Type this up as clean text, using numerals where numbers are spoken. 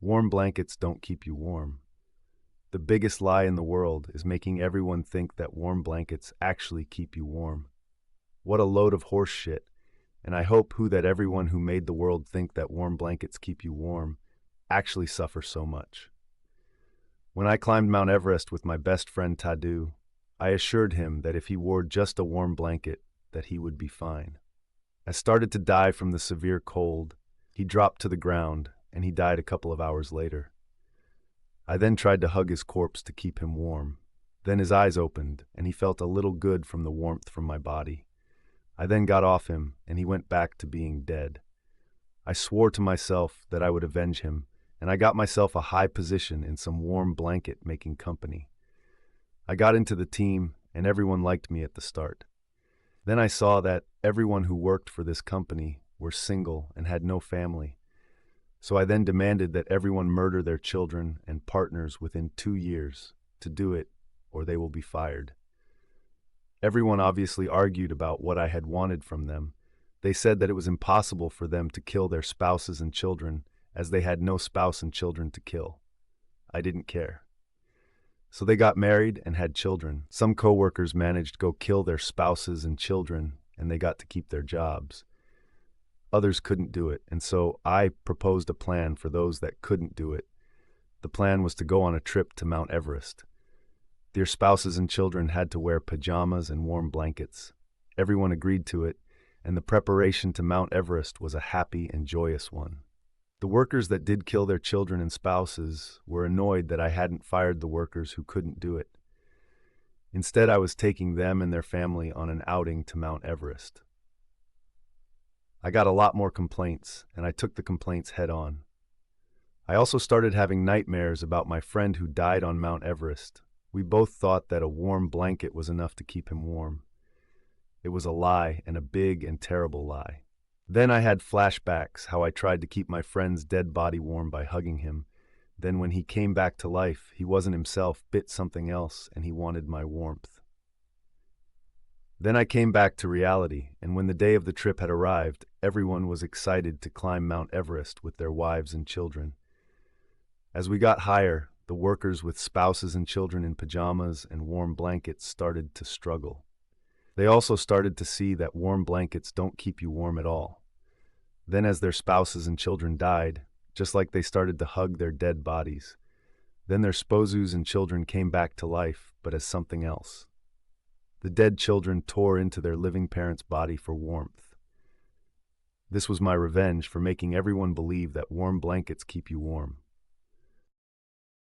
Warm blankets don't keep you warm. The biggest lie in the world is making everyone think that warm blankets actually keep you warm. What a load of horse shit, and I hope that everyone who made the world think that warm blankets keep you warm actually suffer so much. When I climbed Mount Everest with my best friend Tadu, I assured him that if he wore just a warm blanket, that he would be fine. I started to die from the severe cold. He dropped to the ground, and he died a couple of hours later. I then tried to hug his corpse to keep him warm. Then his eyes opened, and he felt a little good from the warmth from my body. I then got off him, and he went back to being dead. I swore to myself that I would avenge him, and I got myself a high position in some warm blanket making company. I got into the team, and everyone liked me at the start. Then I saw that everyone who worked for this company were single and had no family. So I then demanded that everyone murder their children and partners within 2 years to do it, or they will be fired. Everyone obviously argued about what I had wanted from them. They said that it was impossible for them to kill their spouses and children, as they had no spouse and children to kill. I didn't care. So they got married and had children. Some coworkers managed to go kill their spouses and children, and they got to keep their jobs. Others couldn't do it, and so I proposed a plan for those that couldn't do it. The plan was to go on a trip to Mount Everest. Their spouses and children had to wear pajamas and warm blankets. Everyone agreed to it, and the preparation to Mount Everest was a happy and joyous one. The workers that did kill their children and spouses were annoyed that I hadn't fired the workers who couldn't do it. Instead, I was taking them and their family on an outing to Mount Everest. I got a lot more complaints, and I took the complaints head on. I also started having nightmares about my friend who died on Mount Everest. We both thought that a warm blanket was enough to keep him warm. It was a lie, and a big and terrible lie. Then I had flashbacks how I tried to keep my friend's dead body warm by hugging him. Then when he came back to life, he wasn't himself, bit something else, and he wanted my warmth. Then I came back to reality, and when the day of the trip had arrived, everyone was excited to climb Mount Everest with their wives and children. As we got higher, the workers with spouses and children in pajamas and warm blankets started to struggle. They also started to see that warm blankets don't keep you warm at all. Then as their spouses and children died, just like they started to hug their dead bodies, then their spouses and children came back to life, but as something else. The dead children tore into their living parents' body for warmth. This was my revenge for making everyone believe that warm blankets keep you warm.